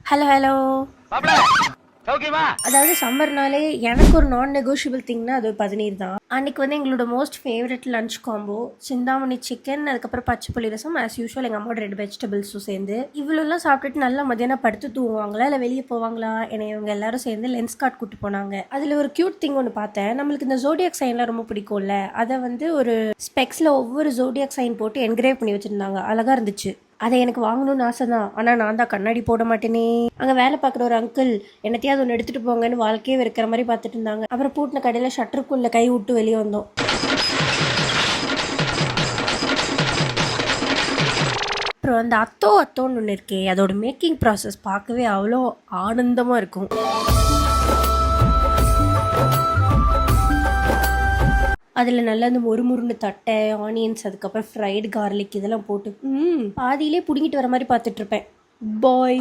Hello hello. அதாவது சம்மர்னாலே எனக்கு ஒரு நான் நெகோஷியபிள் திங்னா அது பதநீர் தான். அன்னைக்கு வந்து எங்களோட most favourite lunch combo Chintamani chicken, அதுக்கப்புறம் பச்சை புளி ரசம், ஆஸ் யூஷுவல் எங்கள் அம்மாவோட 2 வெஜிடபிள்ஸும் சேர்ந்து. இவ்வளோலாம் சாப்பிட்டுட்டு நல்லா மதியானம் படுத்து தூங்குவாங்களா இல்லை வெளியே போவாங்களா? என்னை இவங்க எல்லாரும் சேர்ந்து லென்ஸ் கார்ட் கூட்டு போனாங்க. அதில் ஒரு க்யூட் திங் ஒன்று பார்த்தேன். நம்மளுக்கு இந்த ஜோடியாக் சைன்லாம் ரொம்ப பிடிக்கும்ல, அதை வந்து ஒரு ஸ்பெக்ஸில் ஒவ்வொரு ஜோடியாக் சைன் போட்டு என்கிரேவ் பண்ணி வச்சுருந்தாங்க. அழகாக இருந்துச்சு. அதை எனக்கு வாங்கணும்னு ஆசை தான். ஆனால் நான் தான் கண்ணாடி போட மாட்டேனே. அங்கே வேலை பார்க்குற ஒரு அங்கிள் என்னத்தையாவது ஒன்று எடுத்துகிட்டு போங்கன்னு வாழ்க்கையே இருக்கிற மாதிரி பார்த்துட்டு இருந்தாங்க. அப்புறம் பூட்டின கடையில் ஷட்டருக்குள்ளே கை விட்டு வெளியே வந்தோம். அப்புறம் அந்த அத்தோன்னு ஒன்று இருக்கே, அதோட மேக்கிங் ப்ராசஸ் பார்க்கவே அவ்வளோ ஆனந்தமாக இருக்கும். அதில் நல்லா இந்த மொறுமுறுன்னு தட்டை, ஆனியன்ஸ், அதுக்கப்புறம் ஃப்ரைடு கார்லிக் இதெல்லாம் போட்டு பாதியிலே பிடுங்கிட்டு வர மாதிரி பார்த்துட்ருப்பேன். பாய்.